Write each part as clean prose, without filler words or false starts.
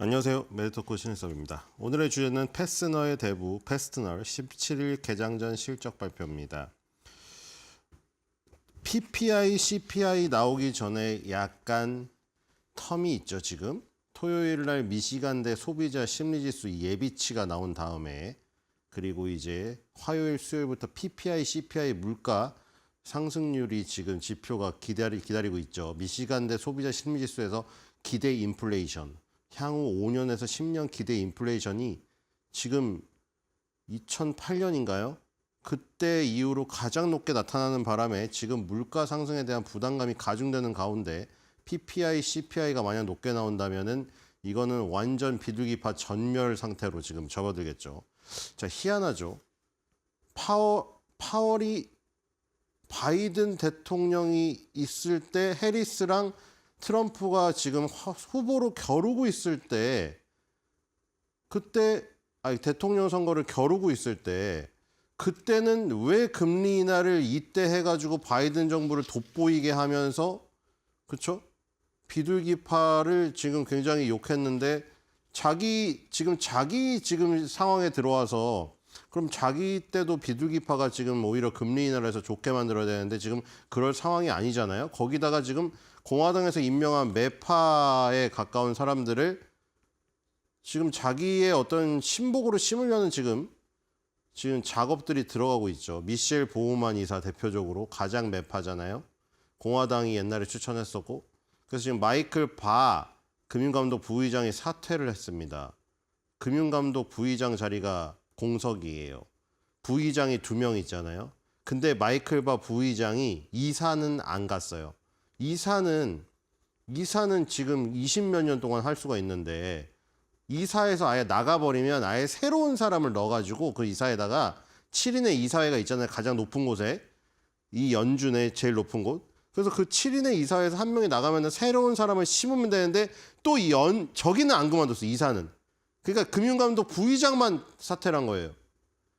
안녕하세요. 메디토크 신일섭입니다. 오늘의 주제는 패스너의 대부 패스트널 17일 개장 전 실적 발표입니다. PPI, CPI 나오기 전에 약간 텀이 있죠, 지금. 토요일 날 미시간대 소비자 심리지수 예비치가 나온 다음에 그리고 이제 화요일, 수요일부터 PPI, CPI 물가 상승률이 지금 지표가 기다리고 있죠. 미시간대 소비자 심리지수에서 기대 인플레이션. 향후 5년에서 10년 기대 인플레이션이 지금 2008년인가요? 그때 이후로 가장 높게 나타나는 바람에 지금 물가 상승에 대한 부담감이 가중되는 가운데 PPI, CPI가 만약 높게 나온다면은 이거는 완전 비둘기파 전멸 상태로 지금 접어들겠죠. 자, 희한하죠. 파월이 바이든 대통령이 있을 때 해리스랑 트럼프가 지금 후보로 겨루고 있을 때 그때 대통령 선거를 겨루고 있을 때 그때는 왜 금리 인하를 이때 해가지고 바이든 정부를 돋보이게 하면서 그쵸? 비둘기파를 지금 굉장히 욕했는데 자기 상황에 들어와서 그럼 자기 때도 비둘기파가 지금 오히려 금리 인하를 해서 좋게 만들어야 되는데 지금 그럴 상황이 아니잖아요. 거기다가 지금 공화당에서 임명한 매파에 가까운 사람들을 지금 자기의 어떤 신복으로 심으려는 지금 작업들이 들어가고 있죠. 미셸 보우만 이사 대표적으로 가장 매파잖아요. 공화당이 옛날에 추천했었고 그래서 지금 마이클 바 금융감독 부의장이 사퇴를 했습니다. 금융감독 부의장 자리가 공석이에요. 부의장이 2명 있잖아요. 근데 마이클 바 부의장이 이사는 안 갔어요. 이사는 지금 20몇 년 동안 할 수가 있는데 이사에서 아예 나가버리면 아예 새로운 사람을 넣어가지고 그 이사에다가 7인의 이사회가 있잖아요. 가장 높은 곳에. 이 연준의 제일 높은 곳. 그래서 그 7인의 이사회에서 한 명이 나가면 새로운 사람을 심으면 되는데 또 저기는 안 그만뒀어. 이사는. 그러니까 금융감독 부의장만 사퇴를 한 거예요.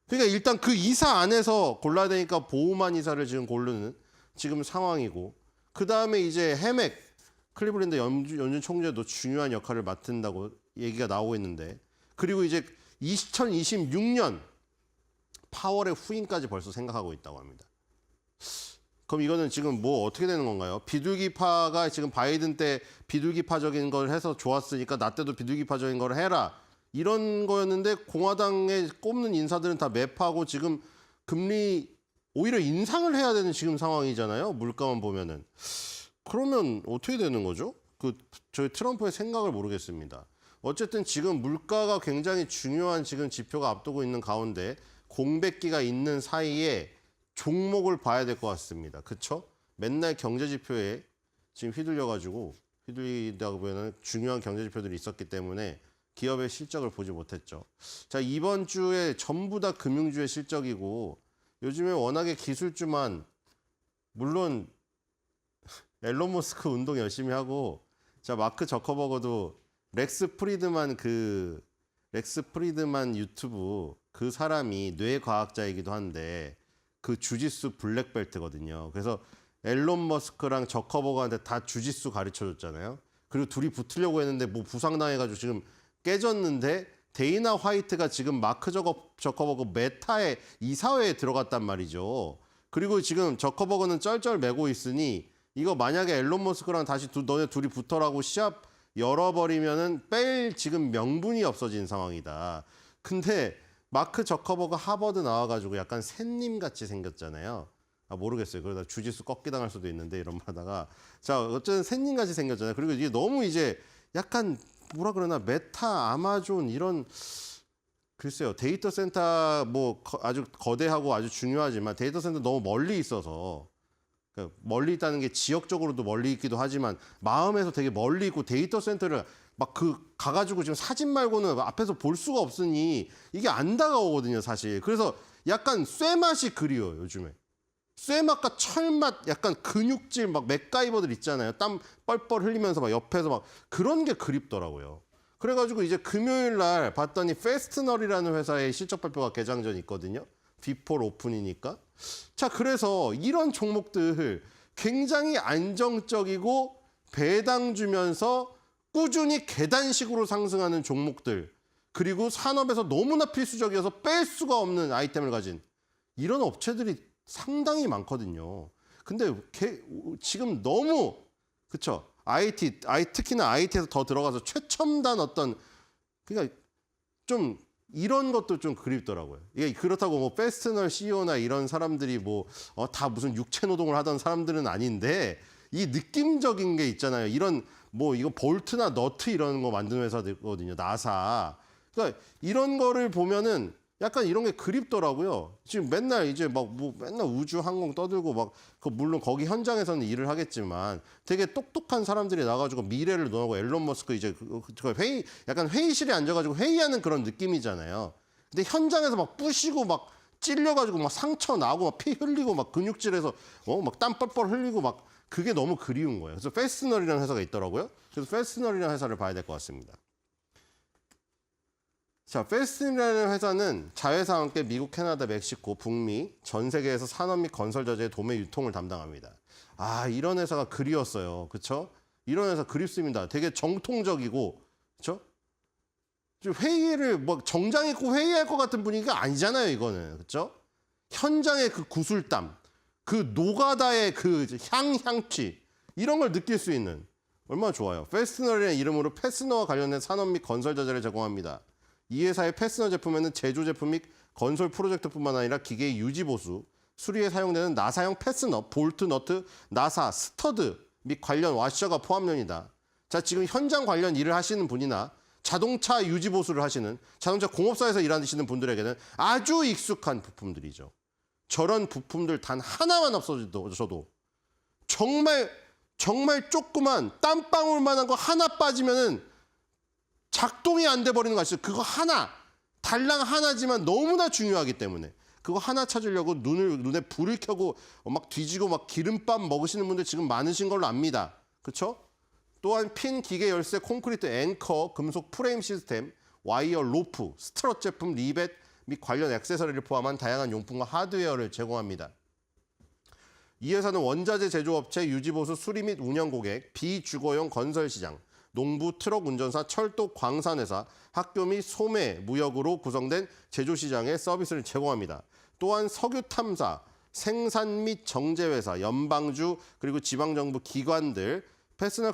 그러니까 일단 그 이사 안에서 골라야 되니까 보우만 이사를 지금 고르는 지금 상황이고 그 다음에 이제 해맥 클리블랜드 연준 총재도 중요한 역할을 맡는다고 얘기가 나오고 있는데 그리고 이제 2026년 파월의 후임까지 벌써 생각하고 있다고 합니다. 그럼 이거는 지금 뭐 어떻게 되는 건가요? 비둘기파가 지금 바이든 때 비둘기파적인 걸 해서 좋았으니까 나 때도 비둘기파적인 걸 해라. 이런 거였는데 공화당에 꼽는 인사들은 다 매파고 지금 금리 오히려 인상을 해야 되는 지금 상황이잖아요. 물가만 보면은. 그러면 어떻게 되는 거죠? 저희 트럼프의 생각을 모르겠습니다. 어쨌든 지금 물가가 굉장히 중요한 지금 지표가 앞두고 있는 가운데 공백기가 있는 사이에 종목을 봐야 될 것 같습니다. 그쵸? 맨날 경제 지표에 지금 휘둘리다 보면 중요한 경제 지표들이 있었기 때문에 기업의 실적을 보지 못했죠. 자, 이번 주에 전부 다 금융주의 실적이고 요즘에 워낙에 기술주만 물론 앨런 머스크 운동 열심히 하고 자 마크 저커버거도 렉스 프리드만 유튜브 그 사람이 뇌과학자이기도 한데 그 주짓수 블랙벨트거든요. 그래서 앨런 머스크랑 저커버거한테 다 주짓수 가르쳐줬잖아요. 그리고 둘이 붙으려고 했는데 뭐 부상당해가지고 지금 깨졌는데 데이나 화이트가 지금 마크 저커버거 메타의 이사회에 들어갔단 말이죠. 그리고 지금 저커버거는 쩔쩔 매고 있으니 이거 만약에 앨런 머스크랑 다시 너네 둘이 붙어라고 시합 열어버리면은 뺄 지금 명분이 없어진 상황이다. 근데 마크 저커버거 하버드 나와가지고 약간 샌님 같이 생겼잖아요. 모르겠어요. 그러다 주짓수 꺾기 당할 수도 있는데 이런 말 하다가 자 어쨌든 샌님 같이 생겼잖아요. 그리고 이게 너무 이제 약간 뭐라 그러나 메타, 아마존 이런 글쎄요. 데이터 센터 뭐 아주 거대하고 아주 중요하지만 데이터 센터 너무 멀리 있어서 그러니까 멀리 있다는 게 지역적으로도 멀리 있기도 하지만 마음에서 되게 멀리 있고 데이터 센터를 막 가가지고 지금 사진 말고는 앞에서 볼 수가 없으니 이게 안 다가오거든요, 사실. 그래서 약간 쇠맛이 그리워요, 요즘에. 쇠맛과 철맛, 약간 근육질, 막 맥가이버들 있잖아요. 땀 뻘뻘 흘리면서 막 옆에서 막 그런 게 그립더라고요. 그래가지고 이제 금요일 날 봤더니 페스트널이라는 회사의 실적 발표가 개장 전 있거든요. 비폴 오픈이니까. 자, 그래서 이런 종목들 굉장히 안정적이고 배당 주면서 꾸준히 계단식으로 상승하는 종목들, 그리고 산업에서 너무나 필수적이어서 뺄 수가 없는 아이템을 가진 이런 업체들이 상당히 많거든요. 근데 지금 너무 그쵸? 특히나 IT에서 더 들어가서 최첨단 어떤 그러니까 좀 이런 것도 좀 그립더라고요. 이게 그렇다고 뭐 페스트널 CEO나 이런 사람들이 뭐 다 무슨 육체 노동을 하던 사람들은 아닌데 이 느낌적인 게 있잖아요. 이런 뭐 이거 볼트나 너트 이런 거 만드는 회사거든요. 나사. 그러니까 이런 거를 보면은 약간 이런 게 그립더라고요. 지금 맨날 이제 막 뭐 맨날 우주 항공 떠들고 막 물론 거기 현장에서는 일을 하겠지만 되게 똑똑한 사람들이 나가지고 미래를 논하고 앨런 머스크 이제 약간 회의실에 앉아가지고 회의하는 그런 느낌이잖아요. 근데 현장에서 막 부시고 막 찔려가지고 막 상처 나고 막 피 흘리고 막 근육질에서 막 땀 뻘뻘 흘리고 막 그게 너무 그리운 거예요. 그래서 페스널이라는 회사가 있더라고요. 그래서 페스널이라는 회사를 봐야 될 것 같습니다. 자, 페스널이라는 회사는 자회사와 함께 미국, 캐나다, 멕시코, 북미 전 세계에서 산업 및 건설 자재의 도매 유통을 담당합니다. 아, 이런 회사가 그리웠어요. 그렇죠? 이런 회사 그립습니다. 되게 정통적이고, 그렇죠? 회의를 뭐 정장 입고 회의할 것 같은 분위기가 아니잖아요, 이거는. 그렇죠? 현장의 그 구슬땀, 그 노가다의 그 향취 이런 걸 느낄 수 있는 얼마나 좋아요. 페스널이라는 이름으로 패스너와 관련된 산업 및 건설 자재를 제공합니다. 이 회사의 패스너 제품에는 제조 제품 및 건설 프로젝트뿐만 아니라 기계의 유지 보수, 수리에 사용되는 나사형 패스너, 볼트, 너트, 나사, 스터드 및 관련 와셔가 포함됩니다. 자, 지금 현장 관련 일을 하시는 분이나 자동차 유지 보수를 하시는 자동차 공업사에서 일하시는 분들에게는 아주 익숙한 부품들이죠. 저런 부품들 단 하나만 없어져도 정말 조그만 땀방울만한 거 하나 빠지면은 작동이 안 돼 버리는 거 아시죠? 그거 하나, 달랑 하나지만 너무나 중요하기 때문에 그거 하나 찾으려고 눈에 불을 켜고 막 뒤지고 막 기름밥 먹으시는 분들 지금 많으신 걸로 압니다. 그렇죠? 또한 핀, 기계 열쇠, 콘크리트, 앵커, 금속 프레임 시스템, 와이어, 로프, 스트럿 제품, 리벳 및 관련 액세서리를 포함한 다양한 용품과 하드웨어를 제공합니다. 이 회사는 원자재 제조업체, 유지보수, 수리 및 운영 고객, 비주거용 건설시장, 농부, 트럭 운전사, 철도, 광산회사, 학교 및 소매, 무역으로 구성된 제조시장에 서비스를 제공합니다. 또한 석유 탐사, 생산 및 정제회사, 연방주 그리고 지방정부 기관들, 패스널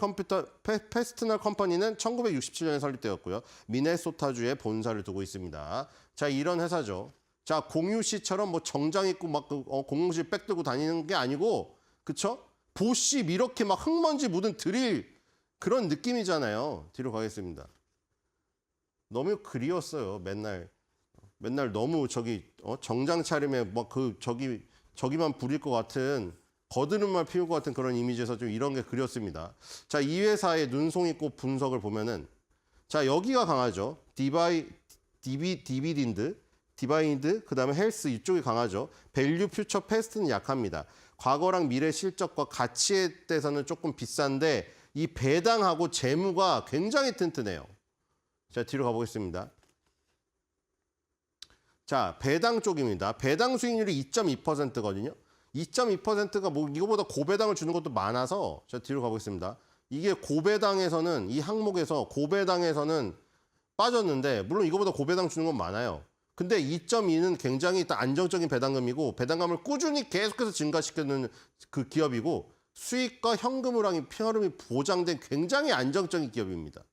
컴퍼니는 1967년에 설립되었고요. 미네소타주에 본사를 두고 있습니다. 자, 이런 회사죠. 자, 공유 씨처럼 뭐 정장 입고 막 공공실 백 들고 다니는 게 아니고, 그쵸? 보시 이렇게 막 흙먼지 묻은 드릴 그런 느낌이잖아요. 뒤로 가겠습니다. 너무 그리웠어요. 맨날 너무 정장 차림에 막 저기만 부릴 것 같은 거드름만 피울 것 같은 그런 이미지에서 좀 이런 게 그렸습니다. 자, 이 회사의 눈송이꽃 분석을 보면은 자, 여기가 강하죠. 디바인드, 그다음에 헬스 이쪽이 강하죠. 밸류, 퓨처, 패스트는 약합니다. 과거랑 미래 실적과 가치에 대해서는 조금 비싼데 이 배당하고 재무가 굉장히 튼튼해요. 자, 뒤로 가보겠습니다. 자, 배당 쪽입니다. 배당 수익률이 2.2%거든요. 2.2%가 뭐 이거보다 고배당을 주는 것도 많아서 자, 뒤로 가보겠습니다. 이게 고배당에서는 이 항목에서 고배당에서는 빠졌는데 물론 이거보다 고배당 주는 건 많아요. 근데 2.2는 굉장히 안정적인 배당금이고 배당금을 꾸준히 계속해서 증가시키는 그 기업이고 수익과 현금 흐름이 보장된 굉장히 안정적인 기업입니다.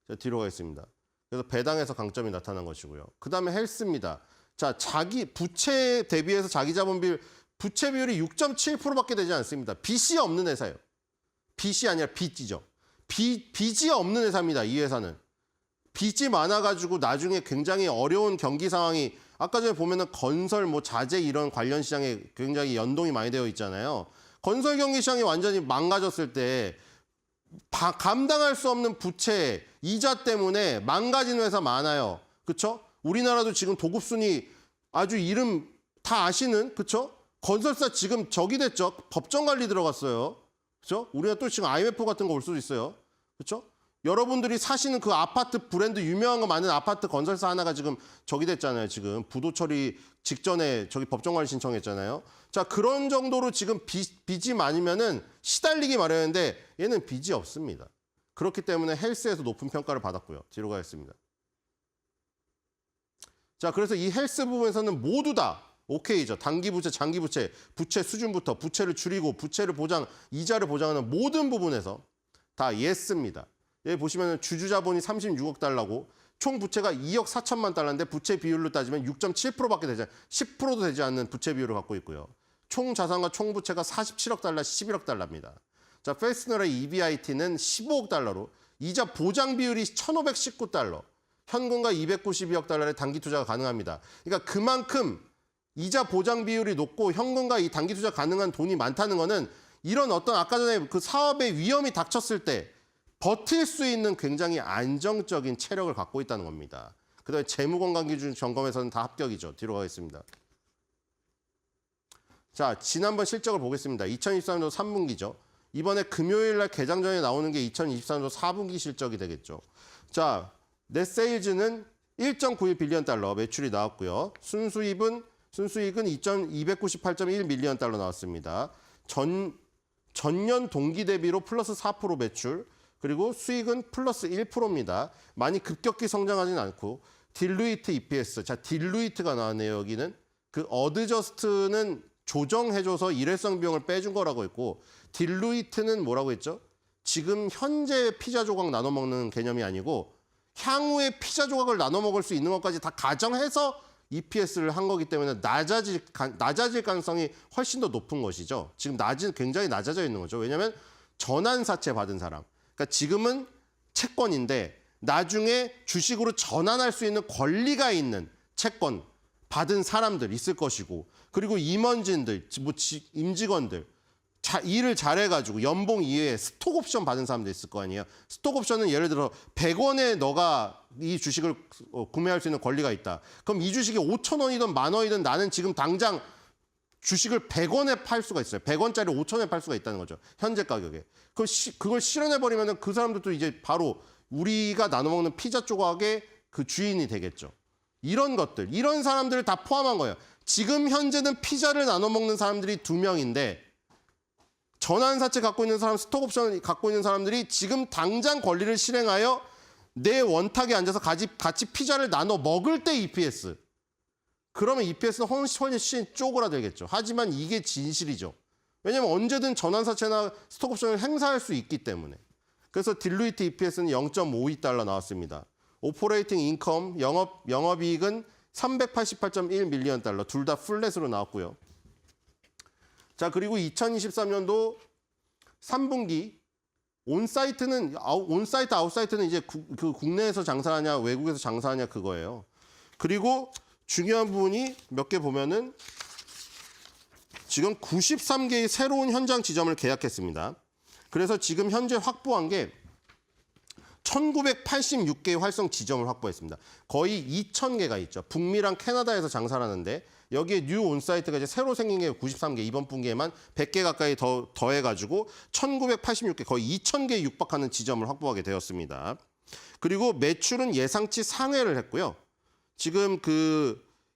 자, 뒤로 가겠습니다. 그래서 배당에서 강점이 나타난 것이고요. 그 다음에 헬스입니다. 자, 부채 대비해서 자기 자본 비율, 부채 비율이 6.7%밖에 되지 않습니다. 빚이 없는 회사예요. 빚이 아니라 빚이죠. 빚이 없는 회사입니다. 이 회사는. 빚이 많아가지고 나중에 굉장히 어려운 경기 상황이 아까 전에 보면은 건설, 뭐 자재 이런 관련 시장에 굉장히 연동이 많이 되어 있잖아요. 건설 경기 시장이 완전히 망가졌을 때 감당할 수 없는 부채, 이자 때문에 망가진 회사 많아요. 그렇죠? 우리나라도 지금 도급순위 아주 이름 다 아시는, 그렇죠? 건설사 지금 적이 됐죠. 법정 관리 들어갔어요. 그렇죠? 우리가 또 지금 IMF 같은 거 올 수도 있어요. 그렇죠? 여러분들이 사시는 그 아파트 브랜드 유명한 거 많은 아파트 건설사 하나가 지금 적이 됐잖아요. 지금 부도 처리 직전에 법정 관리 신청했잖아요. 자, 그런 정도로 지금 빚이 많으면은 시달리기 마련인데 얘는 빚이 없습니다. 그렇기 때문에 헬스에서 높은 평가를 받았고요. 뒤로 가겠습니다. 자, 그래서 이 헬스 부분에서는 모두 다 오케이죠. 단기 부채, 장기 부채, 부채 수준부터 부채를 줄이고 부채를 보장, 이자를 보장하는 모든 부분에서 다 예스입니다. 여기 보시면 주주자본이 36억 달러고 총 부채가 2억 4천만 달러인데 부채 비율로 따지면 6.7%밖에 되지 않는 10%도 되지 않는 부채 비율을 갖고 있고요. 총 자산과 총 부채가 47억 달러, 11억 달러입니다. 자, 페스너의 EBIT는 15억 달러로 이자 보장 비율이 1,519달러, 현금과 292억 달러의 단기 투자가 가능합니다. 그러니까 그만큼 이자 보장 비율이 높고 현금과 이 단기 투자 가능한 돈이 많다는 거는 이런 어떤 아까 전에 그 사업의 위험이 닥쳤을 때 버틸 수 있는 굉장히 안정적인 체력을 갖고 있다는 겁니다. 그다음에 재무건강기준 점검에서는 다 합격이죠. 뒤로 가겠습니다. 자, 지난번 실적을 보겠습니다. 2023년도 3분기죠. 이번에 금요일 날 개장 전에 나오는 게 2023년도 4분기 실적이 되겠죠. 자, 넷 세일즈는 1.91 빌리언 달러 매출이 나왔고요. 순수익은 298.1 밀리언 달러 나왔습니다. 전년 동기 대비로 플러스 4% 매출, 그리고 수익은 플러스 1%입니다. 많이 급격히 성장하진 않고 딜루이트 EPS, 자 딜루이트가 나왔네요. 여기는 그 어드저스트는 조정해줘서 일회성 비용을 빼준 거라고 했고 딜루이트는 뭐라고 했죠? 지금 현재 피자 조각 나눠 먹는 개념이 아니고 향후에 피자 조각을 나눠 먹을 수 있는 것까지 다 가정해서 EPS를 한 거기 때문에 낮아질 가능성이 훨씬 더 높은 것이죠. 지금 굉장히 낮아져 있는 거죠. 왜냐하면 전환사채 받은 사람. 그러니까 지금은 채권인데 나중에 주식으로 전환할 수 있는 권리가 있는 채권 받은 사람들 있을 것이고 그리고 임원진들, 임직원들 일을 잘해가지고 연봉 이외에 스톡옵션 받은 사람도 있을 거 아니에요. 스톡옵션은 예를 들어 100원에 너가 이 주식을 구매할 수 있는 권리가 있다. 그럼 이 주식이 5,000원이든 10,000원이든 나는 지금 당장 주식을 100원에 팔 수가 있어요. 100원짜리 5,000원에 팔 수가 있다는 거죠. 현재 가격에. 그걸 실현해버리면 그 사람들도 이제 바로 우리가 나눠먹는 피자 조각의 그 주인이 되겠죠. 이런 것들, 이런 사람들을 다 포함한 거예요. 지금 현재는 피자를 나눠먹는 사람들이 2명인데 전환사채 갖고 있는 사람, 스톡옵션 갖고 있는 사람들이 지금 당장 권리를 실행하여 내 원탁에 앉아서 같이 피자를 나눠 먹을 때 EPS. 그러면 EPS는 훨씬 쪼그라들겠죠. 하지만 이게 진실이죠. 왜냐하면 언제든 전환사채나 스톡옵션을 행사할 수 있기 때문에. 그래서 딜루이트 EPS는 0.52달러 나왔습니다. 오퍼레이팅 인컴, 영업이익은 388.1 밀리언 달러, 둘 다 플랫으로 나왔고요. 자, 그리고 2023년도 3분기 온사이트, 아웃사이트는 이제 국내에서 장사하냐, 외국에서 장사하냐 그거예요. 그리고 중요한 부분이 몇 개 보면은 지금 93개의 새로운 현장 지점을 계약했습니다. 그래서 지금 현재 확보한 게 1986개의 활성 지점을 확보했습니다. 거의 2000개가 있죠. 북미랑 캐나다에서 장사를 하는데 여기에 뉴 온사이트가 이제 새로 생긴 게 93개, 이번 분기에만 100개 가까이 더해가지고 1986개, 거의 2000개에 육박하는 지점을 확보하게 되었습니다. 그리고 매출은 예상치 상회를 했고요. 지금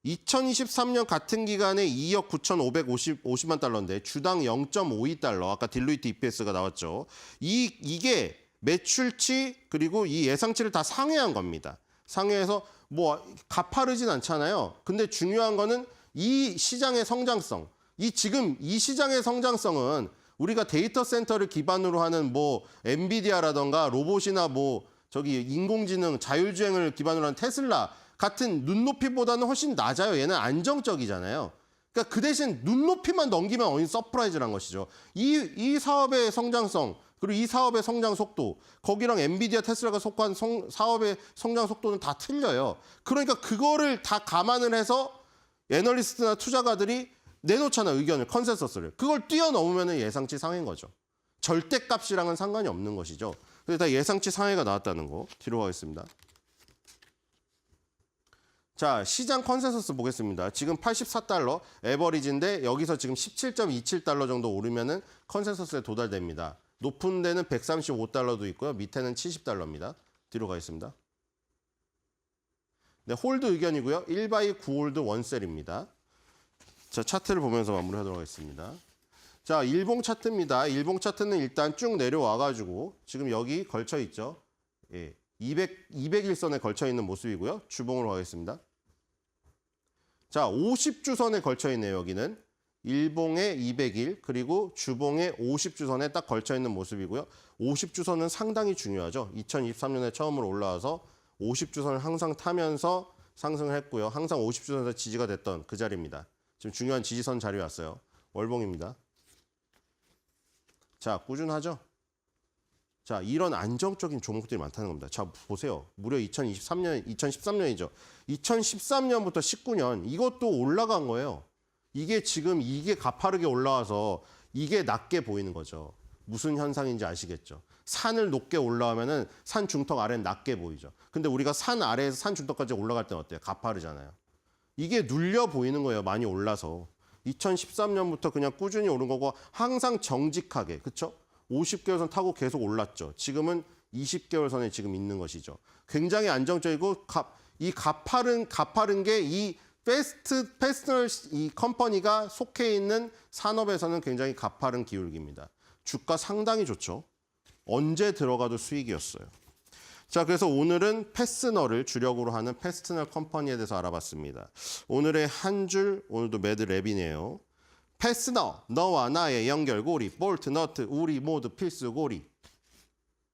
2023년 같은 기간에 2억 9,550만 달러인데 주당 0.52달러, 아까 딜루이트 EPS가 나왔죠. 이게 매출치 그리고 이 예상치를 다 상회한 겁니다. 상회해서 뭐 가파르진 않잖아요. 근데 중요한 거는 이 시장의 성장성, 지금 이 시장의 성장성은 우리가 데이터 센터를 기반으로 하는 뭐 엔비디아라던가 로봇이나 뭐 저기 인공지능, 자율주행을 기반으로 하는 테슬라 같은 눈높이보다는 훨씬 낮아요. 얘는 안정적이잖아요. 그러니까 그 대신 눈높이만 넘기면 어느 서프라이즈란 것이죠. 이 사업의 성장성 그리고 이 사업의 성장 속도, 거기랑 엔비디아, 테슬라가 속한 사업의 성장 속도는 다 틀려요. 그러니까 그거를 다 감안을 해서 애널리스트나 투자가들이 내놓잖아요. 의견을, 컨센서스를. 그걸 뛰어넘으면 예상치 상회인 거죠. 절대값이랑은 상관이 없는 것이죠. 그래서 다 예상치 상회가 나왔다는 거. 뒤로 가겠습니다. 자, 시장 컨센서스 보겠습니다. 지금 84달러 에버리지인데 여기서 지금 17.27달러 정도 오르면은 컨센서스에 도달됩니다. 높은 데는 135달러도 있고요. 밑에는 70달러입니다. 뒤로 가겠습니다. 네, 홀드 의견이고요. 1바이 9홀드 원셀입니다. 자, 차트를 보면서 마무리하도록 하겠습니다. 자, 일봉 차트입니다. 일봉 차트는 일단 쭉 내려와가지고 지금 여기 걸쳐 있죠. 예, 200일선에 걸쳐 있는 모습이고요. 주봉으로 가겠습니다. 자, 50주선에 걸쳐 있네요. 여기는 일봉의 200일 그리고 주봉의 50주선에 딱 걸쳐 있는 모습이고요. 50주선은 상당히 중요하죠. 2023년에 처음으로 올라와서 50주선을 항상 타면서 상승을 했고요. 항상 50주선에서 지지가 됐던 그 자리입니다. 지금 중요한 지지선 자리에 왔어요. 월봉입니다. 자, 꾸준하죠? 자, 이런 안정적인 종목들이 많다는 겁니다. 자, 보세요. 무려 2013년이죠. 2013년부터 19년 이것도 올라간 거예요. 이게 지금 이게 가파르게 올라와서 이게 낮게 보이는 거죠. 무슨 현상인지 아시겠죠? 산을 높게 올라오면은 산 중턱 아래는 낮게 보이죠. 근데 우리가 산 아래에서 산 중턱까지 올라갈 때는 어때요? 가파르잖아요. 이게 눌려 보이는 거예요. 많이 올라서. 2013년부터 그냥 꾸준히 오른 거고 항상 정직하게, 그렇죠? 50개월선 타고 계속 올랐죠. 지금은 20개월선에 지금 있는 것이죠. 굉장히 안정적이고 이 가파른 게 이 패스널 이 컴퍼니가 속해 있는 산업에서는 굉장히 가파른 기울기입니다. 주가 상당히 좋죠. 언제 들어가도 수익이었어요. 자, 그래서 오늘은 패스너를 주력으로 하는 패스널 컴퍼니에 대해서 알아봤습니다. 오늘의 한 줄, 오늘도 매드랩이네요. 패스너, 너와 나의 연결고리, 볼트, 너트, 우리 모두 필수고리.